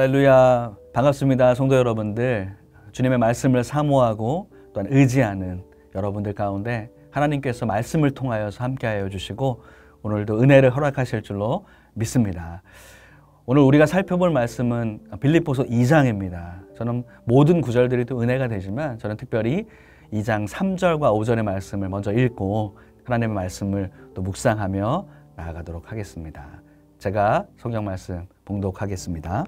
할렐루야, 반갑습니다. 성도 여러분들, 주님의 말씀을 사모하고 또한 의지하는 여러분들 가운데 하나님께서 말씀을 통하여서 함께하여 주시고 오늘도 은혜를 허락하실 줄로 믿습니다. 오늘 우리가 살펴볼 말씀은 빌립보서 2장입니다. 저는 모든 구절들이 또 은혜가 되지만 저는 특별히 2장 3절과 5절의 말씀을 먼저 읽고 하나님의 말씀을 또 묵상하며 나아가도록 하겠습니다. 제가 성경 말씀 봉독하겠습니다.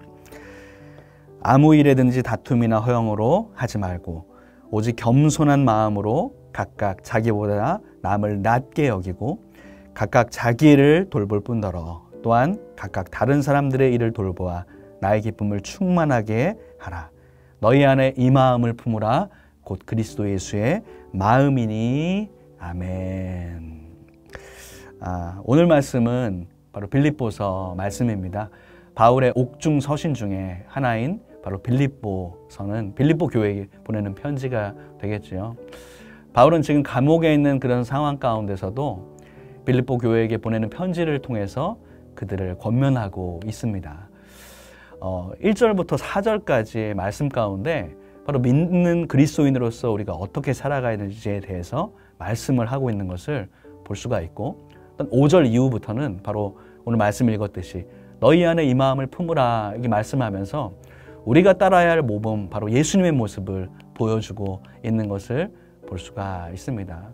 아무 일에든지 다툼이나 허영으로 하지 말고 오직 겸손한 마음으로 각각 자기보다 남을 낮게 여기고 각각 자기 일을 돌볼 뿐더러 또한 각각 다른 사람들의 일을 돌보아 나의 기쁨을 충만하게 하라. 너희 안에 이 마음을 품으라. 곧 그리스도 예수의 마음이니. 아멘. 오늘 말씀은 바로 빌립보서 말씀입니다. 바울의 옥중 서신 중에 하나인 바로 빌립보서는 빌립보 교회에 보내는 편지가 되겠죠. 바울은 지금 감옥에 있는 그런 상황 가운데서도 빌립보 교회에게 보내는 편지를 통해서 그들을 권면하고 있습니다. 1절부터 4절까지의 말씀 가운데 바로 믿는 그리스도인으로서 우리가 어떻게 살아가야 되는지에 대해서 말씀을 하고 있는 것을 볼 수가 있고, 5절 이후부터는 바로 오늘 말씀 읽었듯이 너희 안에 이 마음을 품으라 이렇게 말씀하면서 우리가 따라야 할 모범, 바로 예수님의 모습을 보여주고 있는 것을 볼 수가 있습니다.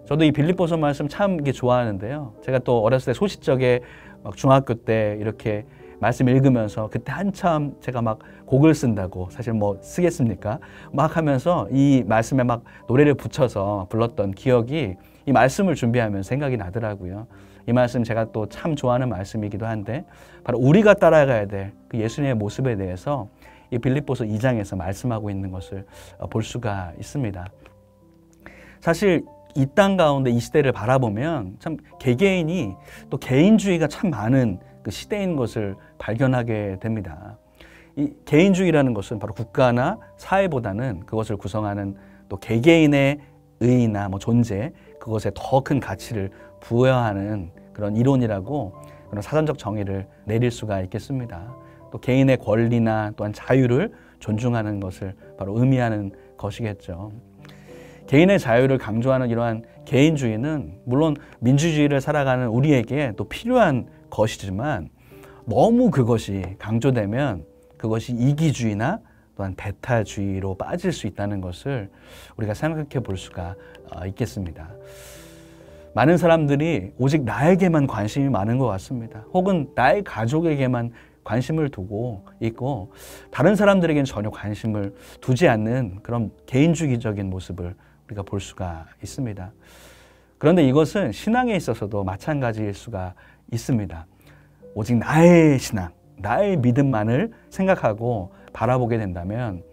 저도 이 빌립보서 말씀 참 좋아하는데요. 제가 또 어렸을 때 소시적에 막 중학교 때 이렇게 말씀 읽으면서 그때 한참 제가 막 곡을 쓴다고, 사실 뭐 쓰겠습니까? 막 하면서 이 말씀에 막 노래를 붙여서 불렀던 기억이 이 말씀을 준비하면서 생각이 나더라고요. 이 말씀 제가 또 참 좋아하는 말씀이기도 한데 바로 우리가 따라가야 될 그 예수님의 모습에 대해서 이 빌립보서 2장에서 말씀하고 있는 것을 볼 수가 있습니다. 사실 이 땅 가운데 이 시대를 바라보면 참 개개인이 또 개인주의가 참 많은 그 시대인 것을 발견하게 됩니다. 이 개인주의라는 것은 바로 국가나 사회보다는 그것을 구성하는 또 개개인의 의의나 존재, 그것에 더 큰 가치를 부여하는 그런 이론이라고 그런 사전적 정의를 내릴 수가 있겠습니다. 또 개인의 권리나 또한 자유를 존중하는 것을 바로 의미하는 것이겠죠. 개인의 자유를 강조하는 이러한 개인주의는 물론 민주주의를 살아가는 우리에게 또 필요한 것이지만 너무 그것이 강조되면 그것이 이기주의나 또한 배타주의로 빠질 수 있다는 것을 우리가 생각해 볼 수가 있겠습니다. 많은 사람들이 오직 나에게만 관심이 많은 것 같습니다. 혹은 나의 가족에게만 관심을 두고 있고 다른 사람들에게는 전혀 관심을 두지 않는 그런 개인주의적인 모습을 우리가 볼 수가 있습니다. 그런데 이것은 신앙에 있어서도 마찬가지일 수가 있습니다. 오직 나의 신앙, 나의 믿음만을 생각하고 바라보게 된다면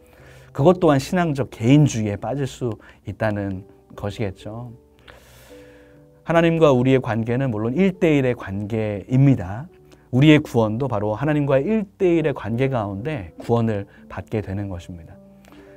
그것 또한 신앙적 개인주의에 빠질 수 있다는 것이겠죠. 하나님과 우리의 관계는 물론 1대1의 관계입니다. 우리의 구원도 바로 하나님과의 1대1의 관계 가운데 구원을 받게 되는 것입니다.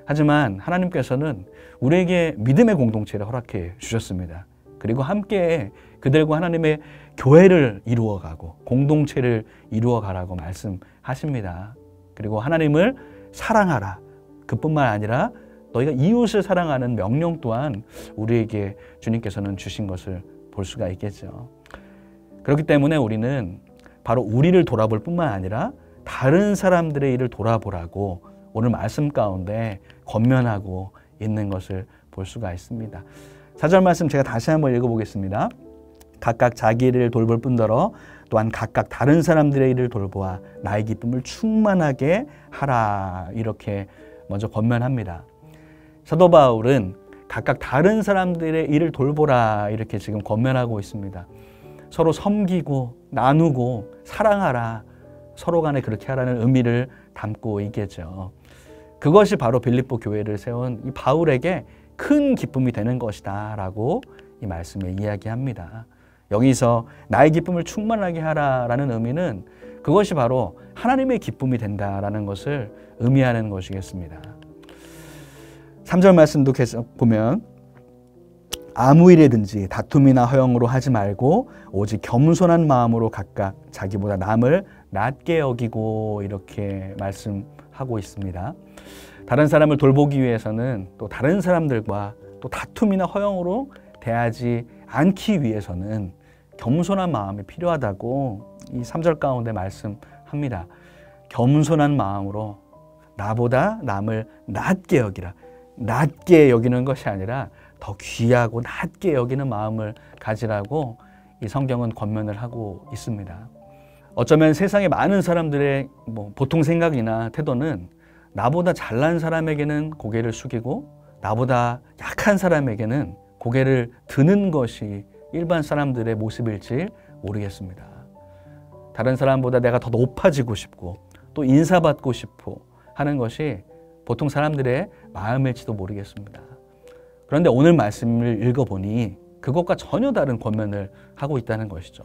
하지만 하나님께서는 우리에게 믿음의 공동체를 허락해 주셨습니다. 그리고 함께 그들과 하나님의 교회를 이루어가고 공동체를 이루어가라고 말씀하십니다. 그리고 하나님을 사랑하라. 그뿐만 아니라 너희가 이웃을 사랑하는 명령 또한 우리에게 주님께서는 주신 것을 볼 수가 있겠죠. 그렇기 때문에 우리는 바로 우리를 돌아볼 뿐만 아니라 다른 사람들의 일을 돌아보라고 오늘 말씀 가운데 권면하고 있는 것을 볼 수가 있습니다. 4절 말씀 제가 다시 한번 읽어보겠습니다. 각각 자기 일을 돌볼 뿐더러 또한 각각 다른 사람들의 일을 돌보아 나의 기쁨을 충만하게 하라. 이렇게 먼저 권면합니다. 사도 바울은 각각 다른 사람들의 일을 돌보라 이렇게 지금 권면하고 있습니다. 서로 섬기고 나누고 사랑하라. 서로 간에 그렇게 하라는 의미를 담고 있겠죠. 그것이 바로 빌립보 교회를 세운 이 바울에게 큰 기쁨이 되는 것이다 라고 이 말씀에 이야기합니다. 여기서 나의 기쁨을 충만하게 하라라는 의미는 그것이 바로 하나님의 기쁨이 된다라는 것을 의미하는 것이겠습니다. 3절 말씀도 계속 보면 아무 일이든지 다툼이나 허영으로 하지 말고 오직 겸손한 마음으로 각각 자기보다 남을 낮게 여기고 이렇게 말씀하고 있습니다. 다른 사람을 돌보기 위해서는 또 다른 사람들과 또 다툼이나 허영으로 대하지 않기 위해서는 겸손한 마음이 필요하다고 이 3절 가운데 말씀합니다. 겸손한 마음으로 나보다 남을 낮게 여기라. 낮게 여기는 것이 아니라 더 귀하고 낮게 여기는 마음을 가지라고 이 성경은 권면을 하고 있습니다. 어쩌면 세상의 많은 사람들의 보통 생각이나 태도는 나보다 잘난 사람에게는 고개를 숙이고 나보다 약한 사람에게는 고개를 드는 것이 일반 사람들의 모습일지 모르겠습니다. 다른 사람보다 내가 더 높아지고 싶고 또 인사받고 싶어 하는 것이 보통 사람들의 마음일지도 모르겠습니다. 그런데 오늘 말씀을 읽어보니 그것과 전혀 다른 권면을 하고 있다는 것이죠.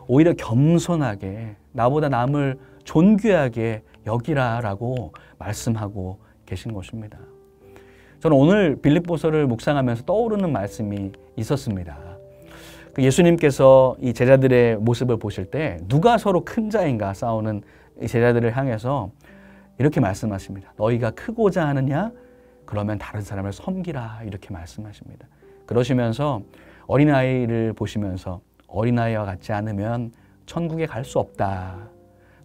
오히려 겸손하게 나보다 남을 존귀하게 여기라라고 말씀하고 계신 것입니다. 저는 오늘 빌립보서를 묵상하면서 떠오르는 말씀이 있었습니다. 예수님께서 이 제자들의 모습을 보실 때 누가 서로 큰 자인가 싸우는 이 제자들을 향해서 이렇게 말씀하십니다. 너희가 크고자 하느냐? 그러면 다른 사람을 섬기라 이렇게 말씀하십니다. 그러시면서 어린아이를 보시면서 어린아이와 같지 않으면 천국에 갈 수 없다.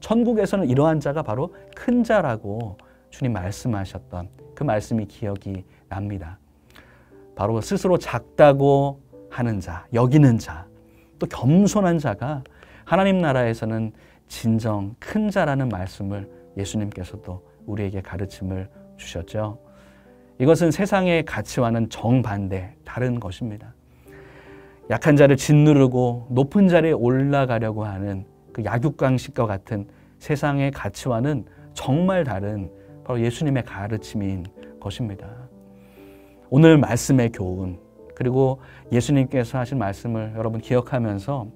천국에서는 이러한 자가 바로 큰 자라고 주님 말씀하셨던 그 말씀이 기억이 납니다. 바로 스스로 작다고 하는 자, 여기는 자, 또 겸손한 자가 하나님 나라에서는 진정 큰 자라는 말씀을 예수님께서도 우리에게 가르침을 주셨죠. 이것은 세상의 가치와는 정반대, 다른 것입니다. 약한 자를 짓누르고 높은 자리에 올라가려고 하는 그 약육강식과 같은 세상의 가치와는 정말 다른 바로 예수님의 가르침인 것입니다. 오늘 말씀의 교훈, 그리고 예수님께서 하신 말씀을 여러분 기억하면서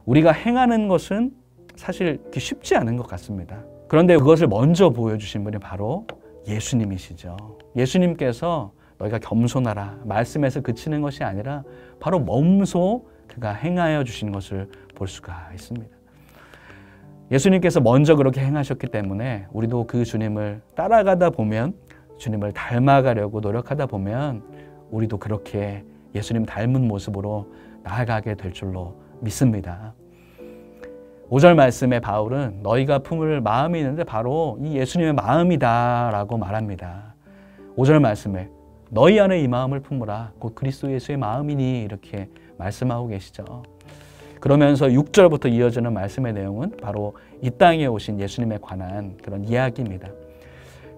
우리가 행하는 것은 사실 쉽지 않은 것 같습니다. 그런데 그것을 먼저 보여주신 분이 바로 예수님이시죠. 예수님께서 너희가 겸손하라 말씀에서 그치는 것이 아니라 바로 몸소 그가 행하여 주신 것을 볼 수가 있습니다. 예수님께서 먼저 그렇게 행하셨기 때문에 우리도 그 주님을 따라가다 보면, 주님을 닮아가려고 노력하다 보면 우리도 그렇게 예수님 닮은 모습으로 나아가게 될 줄로 믿습니다. 5절 말씀에 바울은 너희가 품을 마음이 있는데 바로 이 예수님의 마음이다 라고 말합니다. 5절 말씀에 너희 안에 이 마음을 품으라 곧 그리스도 예수의 마음이니 이렇게 말씀하고 계시죠. 그러면서 6절부터 이어지는 말씀의 내용은 바로 이 땅에 오신 예수님에 관한 그런 이야기입니다.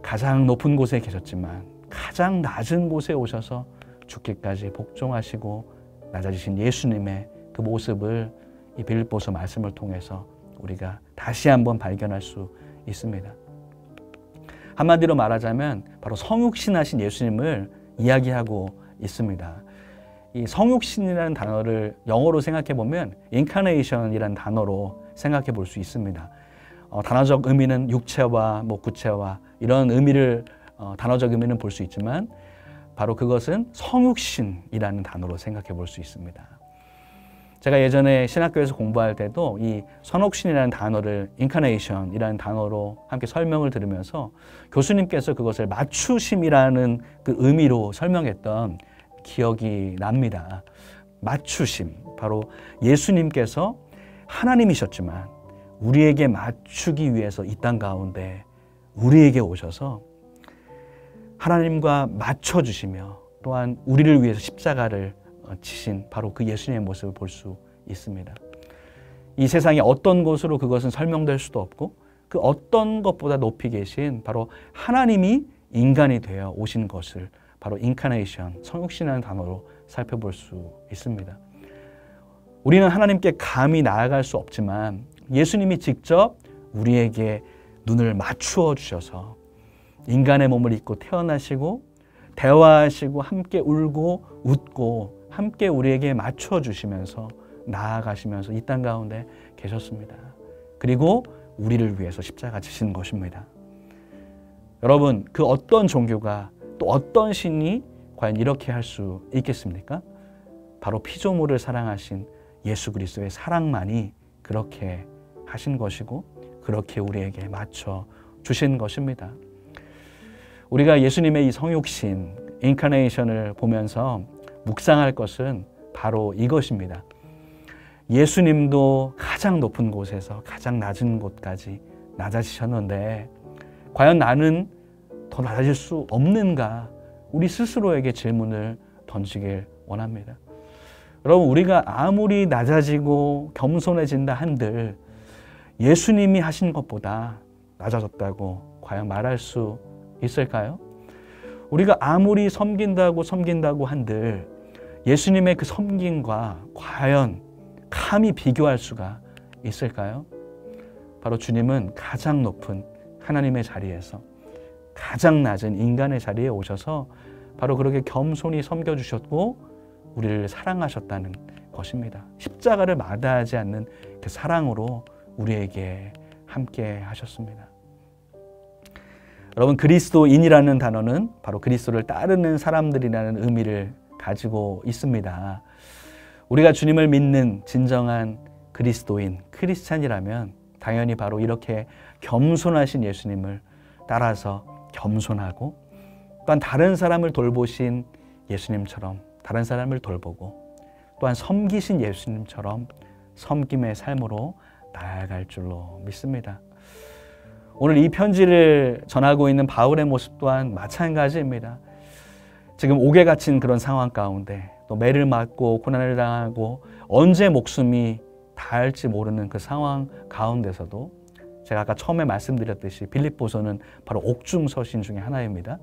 가장 높은 곳에 계셨지만 가장 낮은 곳에 오셔서 죽기까지 복종하시고 낮아지신 예수님의 그 모습을 이 빌립보서 말씀을 통해서 우리가 다시 한번 발견할 수 있습니다. 한마디로 말하자면 바로 성육신하신 예수님을 이야기하고 있습니다. 이 성육신이라는 단어를 영어로 생각해 보면 incarnation이라는 단어로 생각해 볼 수 있습니다. 단어적 의미는 육체와 구체와 이런 의미를 단어적 의미는 볼 수 있지만 바로 그것은 성육신이라는 단어로 생각해 볼 수 있습니다. 제가 예전에 신학교에서 공부할 때도 이 성육신이라는 단어를 incarnation이라는 단어로 함께 설명을 들으면서 교수님께서 그것을 맞추심이라는 그 의미로 설명했던 기억이 납니다. 맞추심, 바로 예수님께서 하나님이셨지만 우리에게 맞추기 위해서 이 땅 가운데 우리에게 오셔서 하나님과 맞춰주시며 또한 우리를 위해서 십자가를 지신 바로 그 예수님의 모습을 볼 수 있습니다. 이 세상의 어떤 곳으로 그것은 설명될 수도 없고 그 어떤 것보다 높이 계신 바로 하나님이 인간이 되어 오신 것을 바로 인카네이션, 성육신이라는 단어로 살펴볼 수 있습니다. 우리는 하나님께 감히 나아갈 수 없지만 예수님이 직접 우리에게 눈을 맞추어 주셔서 인간의 몸을 입고 태어나시고 대화하시고 함께 울고 웃고 함께 우리에게 맞춰 주시면서 나아가시면서 이 땅 가운데 계셨습니다. 그리고 우리를 위해서 십자가 지신 것입니다. 여러분, 그 어떤 종교가 또 어떤 신이 과연 이렇게 할 수 있겠습니까? 바로 피조물을 사랑하신 예수 그리스도의 사랑만이 그렇게 하신 것이고 그렇게 우리에게 맞춰 주신 것입니다. 우리가 예수님의 이 성육신, 인카네이션을 보면서 묵상할 것은 바로 이것입니다. 예수님도 가장 높은 곳에서 가장 낮은 곳까지 낮아지셨는데 과연 나는 더 낮아질 수 없는가? 우리 스스로에게 질문을 던지길 원합니다. 여러분, 우리가 아무리 낮아지고 겸손해진다 한들 예수님이 하신 것보다 낮아졌다고 과연 말할 수 있을까요? 우리가 아무리 섬긴다고 한들 예수님의 그 섬김과 과연 감히 비교할 수가 있을까요? 바로 주님은 가장 높은 하나님의 자리에서 가장 낮은 인간의 자리에 오셔서 바로 그렇게 겸손히 섬겨주셨고 우리를 사랑하셨다는 것입니다. 십자가를 마다하지 않는 그 사랑으로 우리에게 함께 하셨습니다. 여러분, 그리스도인이라는 단어는 바로 그리스도를 따르는 사람들이라는 의미를 가지고 있습니다. 우리가 주님을 믿는 진정한 그리스도인, 크리스찬이라면 당연히 바로 이렇게 겸손하신 예수님을 따라서 겸손하고 또한 다른 사람을 돌보신 예수님처럼 다른 사람을 돌보고 또한 섬기신 예수님처럼 섬김의 삶으로 나아갈 줄로 믿습니다. 오늘 이 편지를 전하고 있는 바울의 모습 또한 마찬가지입니다. 지금 옥에 갇힌 그런 상황 가운데 또 매를 맞고 고난을 당하고 언제 목숨이 닿을지 모르는 그 상황 가운데서도 제가 아까 처음에 말씀드렸듯이 빌립보서는 바로 옥중서신 중에 하나입니다.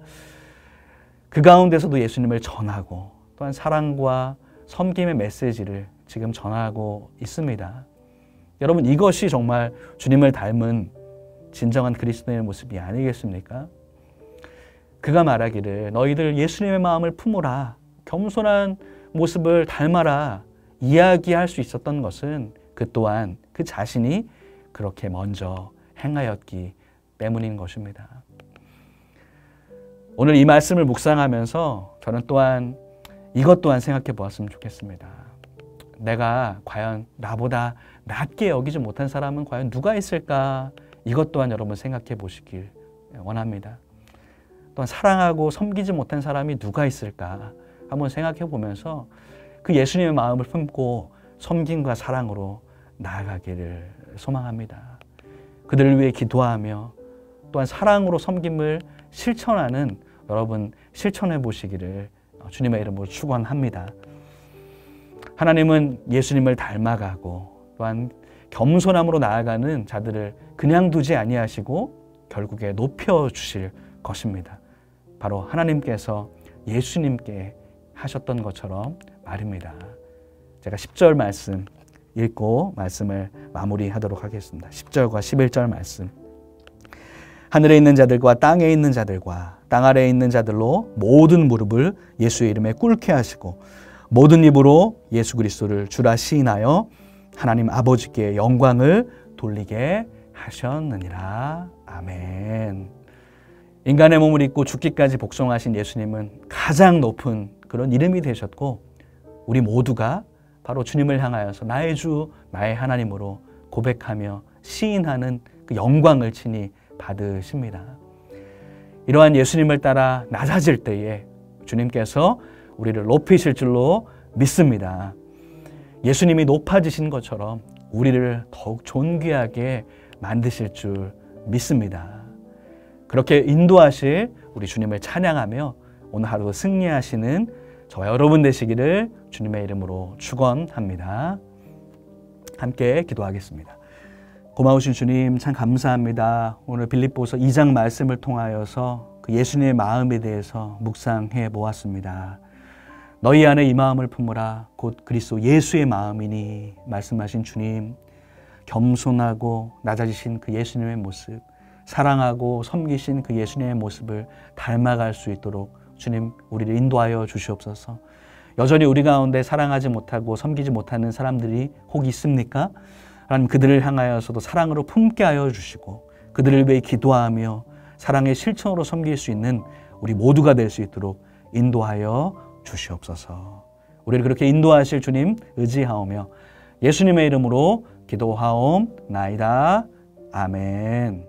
그 가운데서도 예수님을 전하고 또한 사랑과 섬김의 메시지를 지금 전하고 있습니다. 여러분, 이것이 정말 주님을 닮은 진정한 그리스도인의 모습이 아니겠습니까? 그가 말하기를 너희들 예수님의 마음을 품으라, 겸손한 모습을 닮아라 이야기할 수 있었던 것은 그 또한 그 자신이 그렇게 먼저 행하였기 때문인 것입니다. 오늘 이 말씀을 묵상하면서 저는 또한 이것 또한 생각해 보았으면 좋겠습니다. 내가 과연 나보다 낮게 여기지 못한 사람은 과연 누가 있을까? 이것 또한 여러분 생각해 보시길 원합니다. 또한 사랑하고 섬기지 못한 사람이 누가 있을까? 한번 생각해 보면서 그 예수님의 마음을 품고 섬김과 사랑으로 나아가기를 소망합니다. 그들을 위해 기도하며 또한 사랑으로 섬김을 실천하는 여러분 실천해 보시기를 주님의 이름으로 축원합니다. 하나님은 예수님을 닮아가고 또한 겸손함으로 나아가는 자들을 그냥 두지 아니하시고 결국에 높여주실 것입니다. 바로 하나님께서 예수님께 하셨던 것처럼 말입니다. 제가 10절 말씀 읽고 말씀을 마무리하도록 하겠습니다. 10절과 11절 말씀. 하늘에 있는 자들과 땅에 있는 자들과 땅 아래에 있는 자들로 모든 무릎을 예수의 이름에 꿇게 하시고 모든 입으로 예수 그리스도를 주라 시인하여 하나님 아버지께 영광을 돌리게 하셨느니라. 아멘. 인간의 몸을 입고 죽기까지 복종하신 예수님은 가장 높은 그런 이름이 되셨고 우리 모두가 바로 주님을 향하여서 나의 주, 나의 하나님으로 고백하며 시인하는 그 영광을 친히 받으십니다. 이러한 예수님을 따라 낮아질 때에 주님께서 우리를 높이실 줄로 믿습니다. 예수님이 높아지신 것처럼 우리를 더욱 존귀하게 만드실 줄 믿습니다. 그렇게 인도하실 우리 주님을 찬양하며 오늘 하루 승리하시는 저와 여러분 되시기를 주님의 이름으로 축원합니다. 함께 기도하겠습니다. 고마우신 주님 참 감사합니다. 오늘 빌립보서 2장 말씀을 통하여서 그 예수님의 마음에 대해서 묵상해 보았습니다. 너희 안에 이 마음을 품으라 곧 그리스도 예수의 마음이니 말씀하신 주님, 겸손하고 낮아지신 그 예수님의 모습, 사랑하고 섬기신 그 예수님의 모습을 닮아갈 수 있도록 주님 우리를 인도하여 주시옵소서. 여전히 우리 가운데 사랑하지 못하고 섬기지 못하는 사람들이 혹 있습니까? 하나님 그들을 향하여서도 사랑으로 품게 하여 주시고 그들을 위해 기도하며 사랑의 실천으로 섬길 수 있는 우리 모두가 될 수 있도록 인도하여 주시옵소서. 우리를 그렇게 인도하실 주님 의지하오며 예수님의 이름으로 기도하옵나이다. 아멘.